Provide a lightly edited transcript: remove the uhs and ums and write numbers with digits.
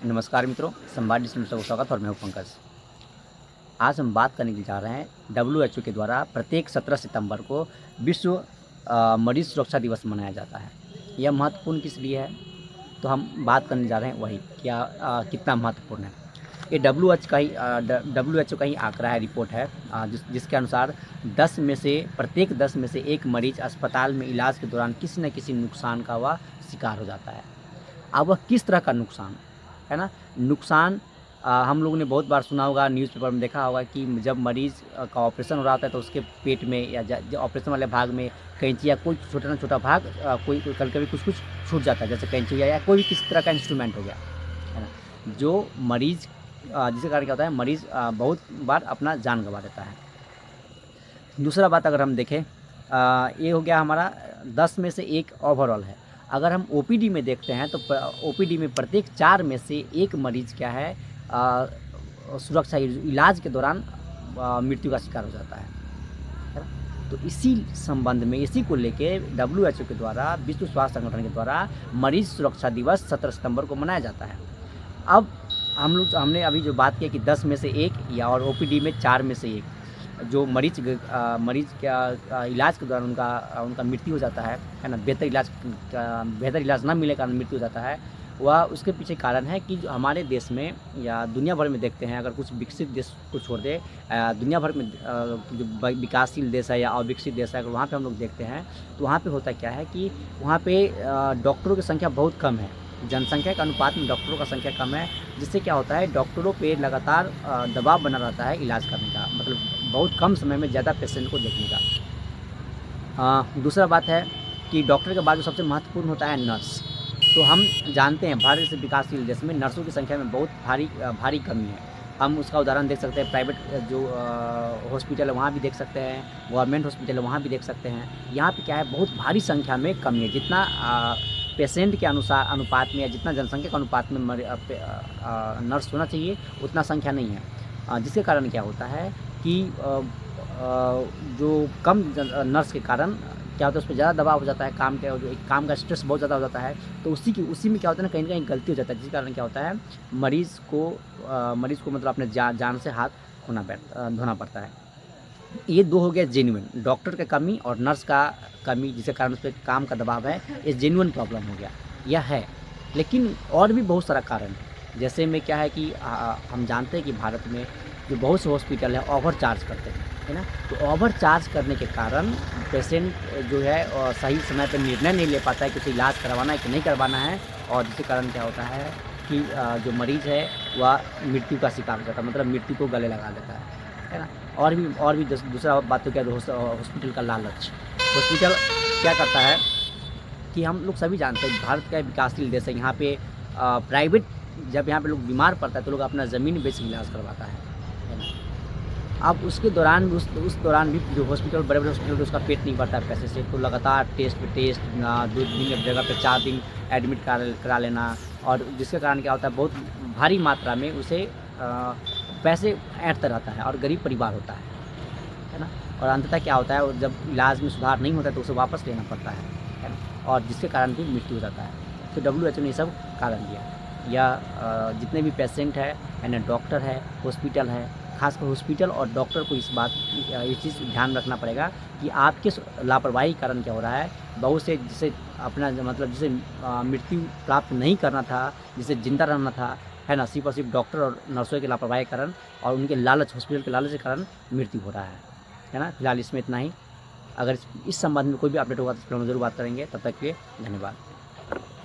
नमस्कार मित्रों, संवाद डिजिटल में सबका स्वागत और मैं हूं पंकज। आज हम बात करने के लिए जा रहे हैं डब्ल्यूएचओ के द्वारा प्रत्येक 17 सितंबर को विश्व मरीज सुरक्षा दिवस मनाया जाता है। यह महत्वपूर्ण किस लिए है, तो हम बात करने जा रहे हैं वही कितना महत्वपूर्ण है। ये डब्ल्यूएचओ का ही आंकड़ा है, रिपोर्ट है, जिसके अनुसार 10 में से प्रत्येक 10 में से एक मरीज अस्पताल में इलाज के दौरान किसी न किसी नुकसान का वह शिकार हो जाता है। अब वह किस तरह का नुकसान है ना, नुकसान हम लोगों ने बहुत बार सुना होगा, न्यूज़पेपर में देखा होगा कि जब मरीज़ का ऑपरेशन हो रहा होता है तो उसके पेट में या जो ऑपरेशन वाले भाग में कैंची या कोई छोटा ना छोटा भाग कोई कभी-कभी कुछ छूट जाता है, जैसे कैंची या कोई भी किसी तरह का इंस्ट्रूमेंट हो गया, है ना? जो मरीज़ जिसके कारण क्या होता है, मरीज़ बहुत बार अपना जान गँवा देता है। दूसरा बात अगर हम देखें, ये हो गया हमारा 10 में से 1 ओवरऑल है। अगर हम ओपीडी में देखते हैं तो ओपीडी में प्रत्येक 4 में से 1 मरीज़ क्या है, सुरक्षा इलाज के दौरान मृत्यु का शिकार हो जाता है ना? तो इसी संबंध में, इसी को लेके डब्ल्यूएचओ के द्वारा, विश्व स्वास्थ्य संगठन के द्वारा मरीज़ सुरक्षा दिवस 17 सितंबर को मनाया जाता है। अब हमने अभी जो बात की कि 10 में से 1 या और ओपीडी में 4 में से 1 जो मरीज़ का इलाज के दौरान उनका मृत्यु हो जाता है ना? बेहतर इलाज ना मिलने के कारण मृत्यु हो जाता है। वह उसके पीछे कारण है कि जो हमारे देश में या दुनिया भर में देखते हैं, अगर कुछ विकसित देश को छोड़ दें, दुनिया भर में जो विकासशील देश है या अविकसित देश है, अगर वहाँ पे हम लोग देखते हैं तो वहाँ पे होता क्या है कि वहाँ पे डॉक्टरों की संख्या बहुत कम है। जनसंख्या के अनुपात में डॉक्टरों का संख्या कम है, जिससे क्या होता है, डॉक्टरों पे लगातार दबाव बना रहता है इलाज करने का, मतलब बहुत कम समय में ज़्यादा पेशेंट को देखने का। दूसरा बात है कि डॉक्टर के बाद जो सबसे महत्वपूर्ण होता है नर्स। तो हम जानते हैं भारत जैसे विकासशील देश में नर्सों की संख्या में बहुत भारी कमी है। हम उसका उदाहरण देख सकते हैं, प्राइवेट जो हॉस्पिटल है वहाँ भी देख सकते हैं, गवर्नमेंट हॉस्पिटल है वहाँ भी देख सकते हैं। यहाँ पे क्या है, बहुत भारी संख्या में कमी है। जितना पेशेंट के अनुपात में या जितना जनसंख्या के अनुपात में नर्स होना चाहिए उतना संख्या नहीं है। जिसके कारण क्या होता है कि जो कम नर्स के कारण क्या होता है, उस पर ज़्यादा दबाव हो जाता है, काम का स्ट्रेस बहुत ज़्यादा हो जाता है। तो उसी में क्या होता है ना, कहीं न कहीं गलती हो जाता है, जिस कारण क्या होता है, मरीज़ को मतलब अपने जान से हाथ धोना पड़ता है। ये 2 हो गया जेन्युइन, डॉक्टर की कमी और नर्स का कमी, जिसके कारण उस पे काम का दबाव है, ये जेन्युइन प्रॉब्लम हो गया, यह है। लेकिन और भी बहुत सारा कारण है। जैसे में क्या है कि हम जानते हैं कि भारत में जो बहुत से हॉस्पिटल है ओवर चार्ज करते हैं, है ना? तो ओवर चार्ज करने के कारण पेशेंट जो है सही समय पे निर्णय नहीं ले पाता है कि उसे इलाज करवाना है कि नहीं करवाना है, और जिसके कारण क्या होता है कि जो मरीज़ है वह मृत्यु का शिकार हो जाता है, मतलब मृत्यु को गले लगा लेता है ना? और भी दूसरा बात तो क्या, हॉस्पिटल का लालच। हॉस्पिटल क्या करता है कि हम लोग सभी जानते हैं भारत का विकासशील देश है, यहाँ पे प्राइवेट जब यहाँ पे लोग बीमार पड़ता है तो लोग अपना ज़मीन बेच के इलाज करवाता है ना? अब उसके दौरान भी उस दौरान भी जो बड़े-बड़े हॉस्पिटल उसका पेट नहीं भरता है पैसे से, तो लगातार टेस्ट पे टेस्ट, 2 दिन की जगह पे 4 दिन एडमिट करा लेना, और जिसके कारण क्या होता है, बहुत भारी मात्रा में उसे पैसे ऐंठता रहता है और गरीब परिवार होता है ना? और अंततः क्या होता है, जब इलाज में सुधार नहीं होता है तो उसे वापस लेना पड़ता है ना? और जिसके कारण भी मृत्यु हो जाता है। तो डब्ल्यूएचओ ने ये सब कारण दिया। या जितने भी पेशेंट है ना, डॉक्टर है, हॉस्पिटल है, खासकर हॉस्पिटल और डॉक्टर को ये चीज़ ध्यान रखना पड़ेगा कि आपके लापरवाही के कारण क्या हो रहा है, बहुत से जिसे मृत्यु प्राप्त नहीं करना था, जिसे जिंदा रहना था, है ना, सिर्फ़ और सिर्फ डॉक्टर और नर्सों के लापरवाही के कारण और उनके लालच, हॉस्पिटल के लालच के कारण मृत्यु हो रहा है ना? फिलहाल इसमें इतना ही। अगर इस संबंध में कोई भी अपडेट होगा तो फिर हम ज़रूर बात करेंगे। तब तक के लिए धन्यवाद।